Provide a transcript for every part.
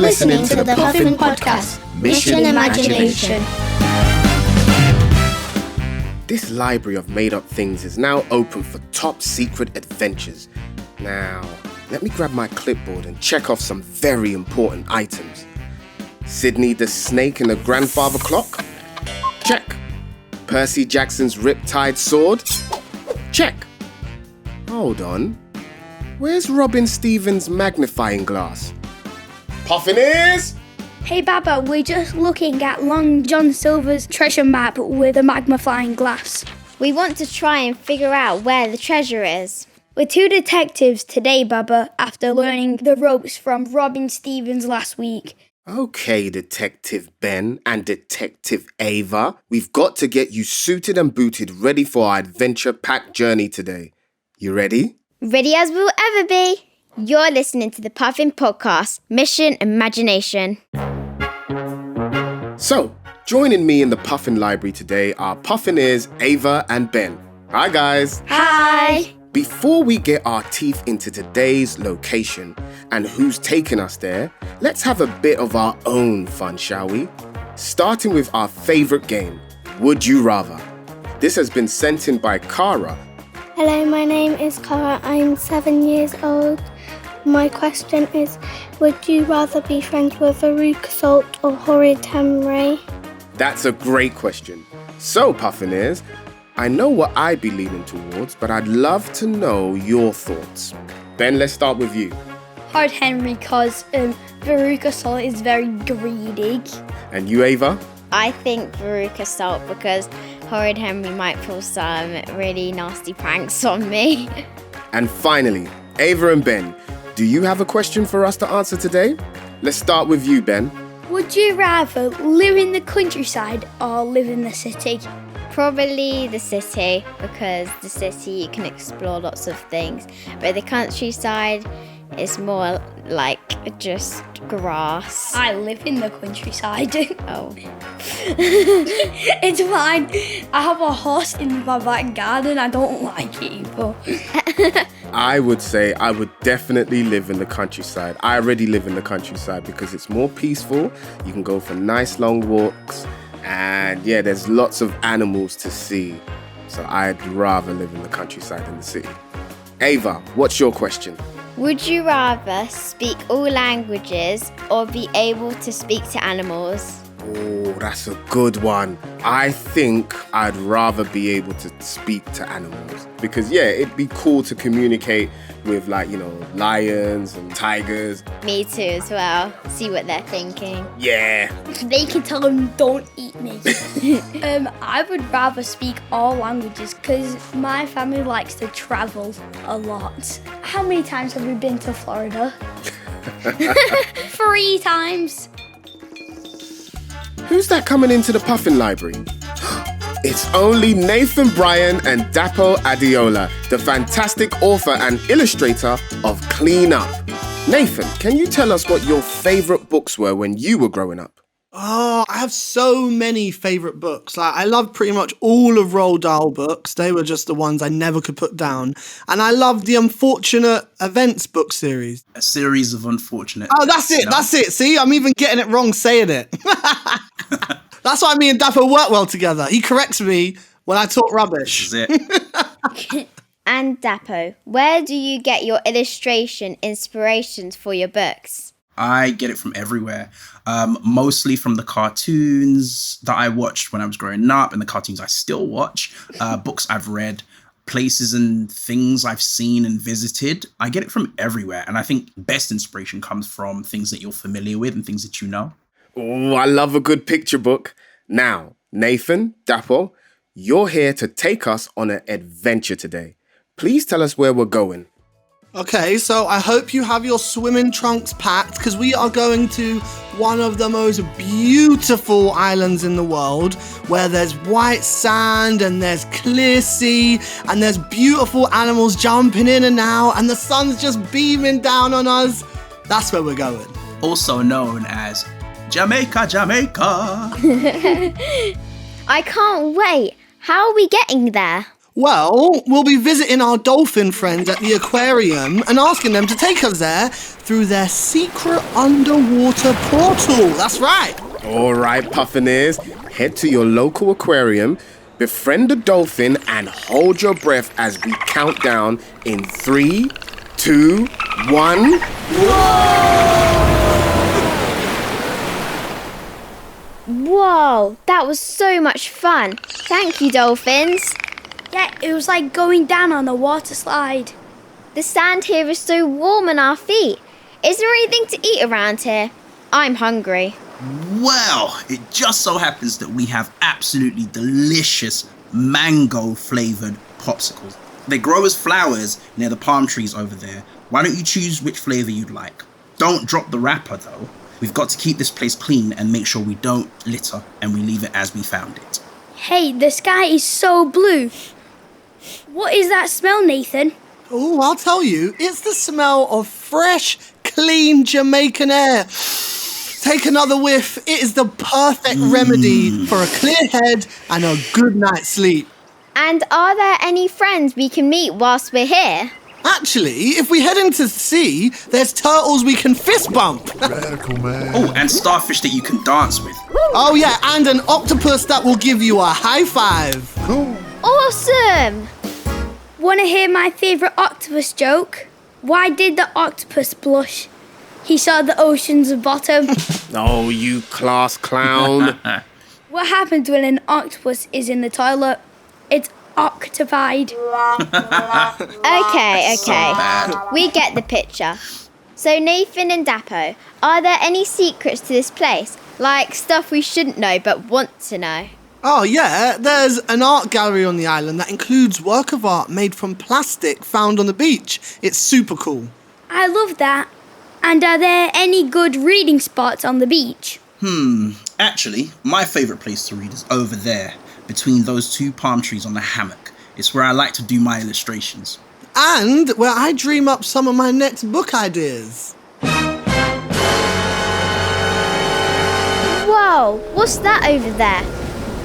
listening to the Puffin Podcast, Mission Imagination. This library of made-up things is now open for top secret adventures. Now, let me grab my clipboard and check off some very important items. Sydney the snake in the grandfather clock? Check. Percy Jackson's riptide sword? Check. Hold on. Where's Robin Stevens' magnifying glass? Puffineers! Hey Baba, we're just looking at Long John Silver's treasure map with a magnifying glass. We want to try and figure out where the treasure is. We're two detectives today, Baba, after learning the ropes from Robin Stevens last week. Okay, Detective Ben and Detective Ava, we've got to get you suited and booted ready for our adventure-packed journey today. You ready? Ready as we'll ever be. You're listening to the Puffin Podcast, Mission Imagination. So, joining me in the Puffin Library today are Puffineers, Ava and Ben. Hi guys. Hi. Before we get our teeth into today's location and who's taking us there, let's have a bit of our own fun, shall we? Starting with our favourite game, Would You Rather? This has been sent in by Cara. Hello, my name is Cara. I'm 7 years old. My question is, would you rather be friends with Veruca Salt or Horrid Henry? That's a great question. So, Puffineers, I know what I'd be leaning towards, but I'd love to know your thoughts. Ben, let's start with you. Horrid Henry, because Veruca Salt is very greedy. And you, Ava? I think Veruca Salt because Horrid Henry might pull some really nasty pranks on me. And finally, Ava and Ben, do you have a question for us to answer today? Let's start with you, Ben. Would you rather live in the countryside or live in the city? Probably the city, because the city you can explore lots of things, but the countryside is more like just grass. I live in the countryside. Oh. It's fine. I have a horse in my back garden. I don't like it either. I would say I would definitely live in the countryside. I already live in the countryside because it's more peaceful. You can go for nice long walks. And yeah, there's lots of animals to see. So I'd rather live in the countryside than the city. Ava, what's your question? Would you rather speak all languages or be able to speak to animals? Oh, that's a good one. I think I'd rather be able to speak to animals because, yeah, it'd be cool to communicate with, lions and tigers. Me too as well. See what they're thinking. Yeah. They can tell them, don't eat me. I would rather speak all languages because my family likes to travel a lot. How many times have we been to Florida? 3 times. Who's that coming into the Puffin Library? It's only Nathan Bryon and Dapo Adeola, the fantastic author and illustrator of Clean Up. Nathan, can you tell us what your favourite books were when you were growing up? Oh, I have so many favourite books. I love pretty much all of Roald Dahl books. They were just the ones I never could put down. And I love the Unfortunate Events book series. A series of unfortunate Oh, that's it. That's it. See, I'm even getting it wrong saying it. That's why me and Dapo work well together. He corrects me when I talk rubbish. This is it. And Dapo, where do you get your illustration inspirations for your books? I get it from everywhere. Mostly from the cartoons that I watched when I was growing up and the cartoons I still watch, books I've read, places and things I've seen and visited. I get it from everywhere. And I think best inspiration comes from things that you're familiar with and things that you know. Oh, I love a good picture book. Now, Nathan, Dapo, you're here to take us on an adventure today. Please tell us where we're going. Okay, so I hope you have your swimming trunks packed because we are going to one of the most beautiful islands in the world where there's white sand and there's clear sea and there's beautiful animals jumping in and out and the sun's just beaming down on us. That's where we're going. Also known as Jamaica, Jamaica. I can't wait. How are we getting there? Well, we'll be visiting our dolphin friends at the aquarium and asking them to take us there through their secret underwater portal. That's right. All right, Puffineers, head to your local aquarium, befriend a dolphin, and hold your breath as we count down in 3, 2, 1. Whoa, that was so much fun. Thank you, dolphins. Yeah, it was like going down on a water slide. The sand here is so warm on our feet. Is there anything to eat around here? I'm hungry. Well, it just so happens that we have absolutely delicious mango-flavoured popsicles. They grow as flowers near the palm trees over there. Why don't you choose which flavour you'd like? Don't drop the wrapper, though. We've got to keep this place clean and make sure we don't litter and we leave it as we found it. Hey, the sky is so blue. What is that smell, Nathan? Oh, I'll tell you, it's the smell of fresh, clean Jamaican air. Take another whiff. It is the perfect remedy for a clear head and a good night's sleep. And are there any friends we can meet whilst we're here? Actually, if we head into the sea, there's turtles we can fist bump. Radical, man. Oh, and starfish that you can dance with. Oh yeah, and an octopus that will give you a high five. Cool. Awesome! Want to hear my favourite octopus joke? Why did the octopus blush? He saw the ocean's bottom. Oh, you class clown. What happens when an octopus is in the toilet? It's octopied. Okay. bad. We get the picture. So Nathan and Dapo, are there any secrets to this place? Like stuff we shouldn't know but want to know? Oh yeah, there's an art gallery on the island that includes work of art made from plastic found on the beach. It's super cool. I love that. And are there any good reading spots on the beach? Actually, my favourite place to read is over there, between those two palm trees on the hammock. It's where I like to do my illustrations. And where I dream up some of my next book ideas. Whoa, what's that over there?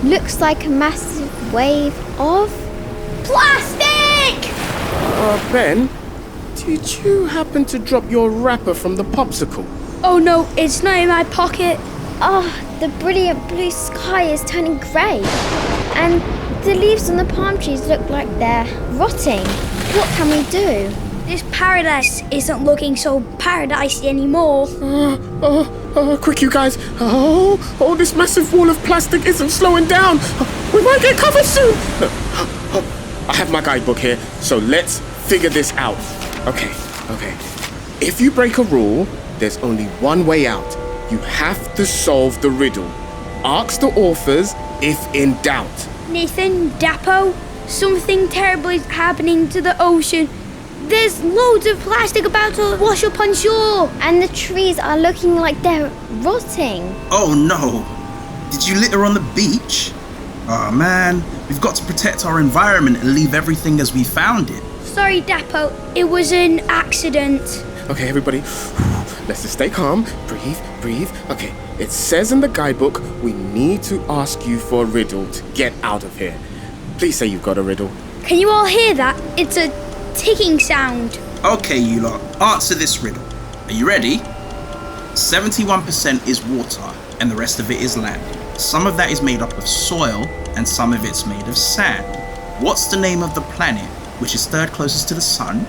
Looks like a massive wave of plastic! Ben, did you happen to drop your wrapper from the popsicle? Oh no, it's not in my pocket. Oh, the brilliant blue sky is turning grey. And the leaves on the palm trees look like they're rotting. What can we do? This paradise isn't looking so paradisey anymore. Quick, you guys. Oh, this massive wall of plastic isn't slowing down. We might get covered soon. I have my guidebook here, so let's figure this out. Okay. If you break a rule, there's only one way out. You have to solve the riddle. Ask the authors if in doubt. Nathan, Dapo, something terrible is happening to the ocean. There's loads of plastic about to wash up on shore. And the trees are looking like they're rotting. Oh no! Did you litter on the beach? Oh man, we've got to protect our environment and leave everything as we found it. Sorry, Dapo, it was an accident. Okay, everybody, let's just stay calm. Breathe. Okay, it says in the guidebook we need to ask you for a riddle to get out of here. Please say you've got a riddle. Can you all hear that? It's a ticking sound. Okay, you lot, answer this riddle. Are you ready? 71% is water and the rest of it is land. Some of that is made up of soil and some of it's made of sand. What's the name of the planet which is third closest to the sun?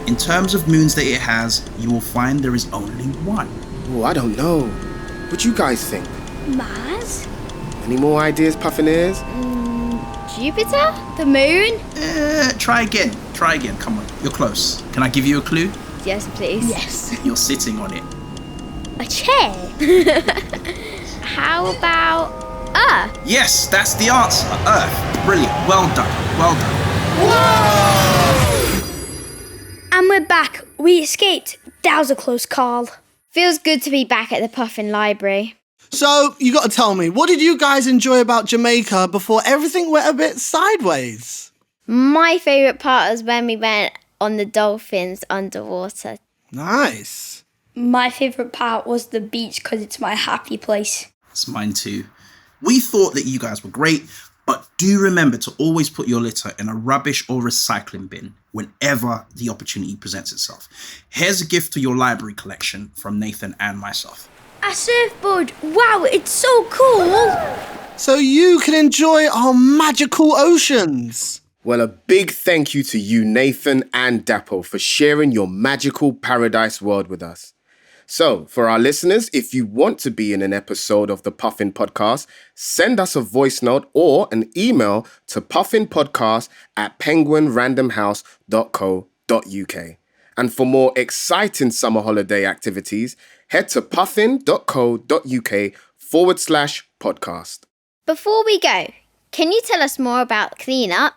In terms of moons that it has, you will find there is only one. Oh, I don't know. What you guys think? Mars? Any more ideas, Puffineers? Jupiter? The moon? Try again. Come on, you're close. Can I give you a clue? Yes, please. Yes. You're sitting on it. A chair? How about Earth? Yes, that's the answer. Earth. Brilliant. Well done. And we're back. We escaped. That was a close call. Feels good to be back at the Puffin Library. So, you gotta tell me, what did you guys enjoy about Jamaica before everything went a bit sideways? My favourite part was when we went on the dolphins underwater. Nice. My favourite part was the beach because it's my happy place. It's mine too. We thought that you guys were great, But do remember to always put your litter in a rubbish or recycling bin whenever the opportunity presents itself. Here's a gift to your library collection from Nathan and myself. A surfboard! Wow, it's so cool! So you can enjoy our magical oceans. Well, a big thank you to you, Nathan and Dapo, for sharing your magical paradise world with us. So, for our listeners, if you want to be in an episode of the Puffin Podcast, send us a voice note or an email to puffinpodcast@penguinrandomhouse.co.uk. And for more exciting summer holiday activities, head to puffin.co.uk/podcast. Before we go, can you tell us more about Clean Up?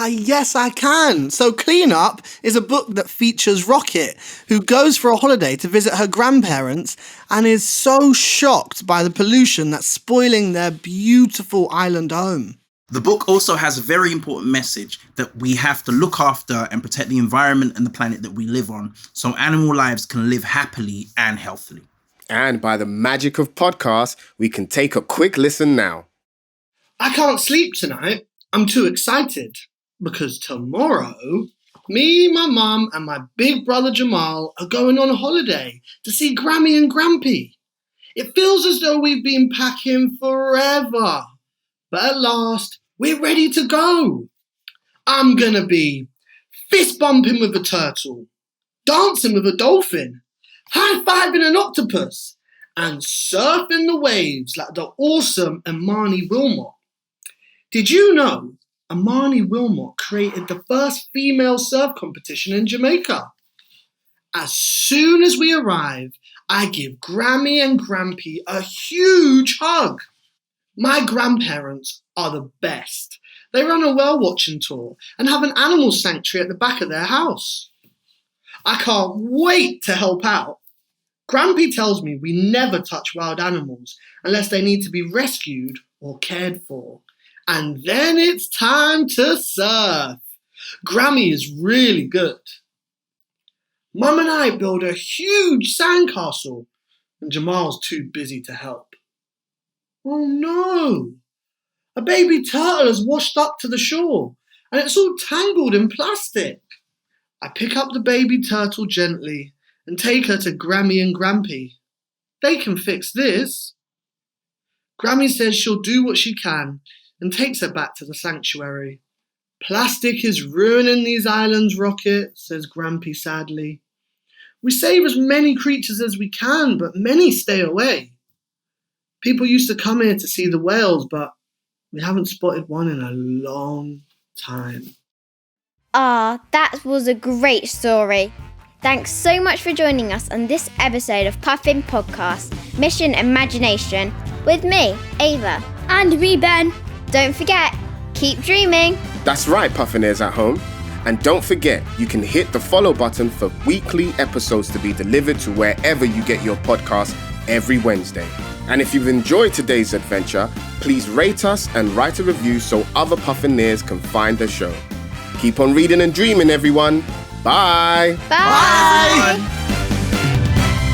Yes, I can. So Clean Up is a book that features Rocket, who goes for a holiday to visit her grandparents and is so shocked by the pollution that's spoiling their beautiful island home. The book also has a very important message that we have to look after and protect the environment and the planet that we live on so animal lives can live happily and healthily. And by the magic of podcasts, we can take a quick listen now. I can't sleep tonight. I'm too excited because tomorrow, me, my mum and my big brother Jamal are going on a holiday to see Grammy and Grampy. It feels as though we've been packing forever. But at last, we're ready to go. I'm going to be fist bumping with a turtle, dancing with a dolphin, high-fiving an octopus, and surfing the waves like the awesome Imani Wilmot. Did you know Imani Wilmot created the first female surf competition in Jamaica? As soon as we arrive, I give Grammy and Grampy a huge hug. My grandparents are the best. They run a whale watching tour and have an animal sanctuary at the back of their house. I can't wait to help out. Grampy tells me we never touch wild animals unless they need to be rescued or cared for. And then it's time to surf. Grammy is really good. Mum and I build a huge sandcastle and Jamal's too busy to help. Oh no! A baby turtle has washed up to the shore and it's all tangled in plastic. I pick up the baby turtle gently and take her to Grammy and Grampy. They can fix this. Grammy says she'll do what she can and takes her back to the sanctuary. Plastic is ruining these islands, Rocket, says Grampy sadly. We save as many creatures as we can, but many stay away. People used to come here to see the whales, but we haven't spotted one in a long time. That was a great story. Thanks so much for joining us on this episode of Puffin Podcast, Mission Imagination, with me, Ava. And me, Ben. Don't forget, keep dreaming. That's right, Puffineers at home. And don't forget, you can hit the follow button for weekly episodes to be delivered to wherever you get your podcast every Wednesday. And if you've enjoyed today's adventure, please rate us and write a review so other Puffineers can find the show. Keep on reading and dreaming, everyone. Bye. Bye.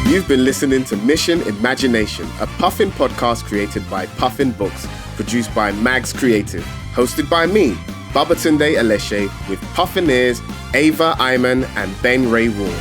You've been listening to Mission Imagination, a Puffin podcast created by Puffin Books, produced by Mags Creative, hosted by me, Babatunde Aleshe, with Puffineers, Ava Iman and Ben Ray Wall.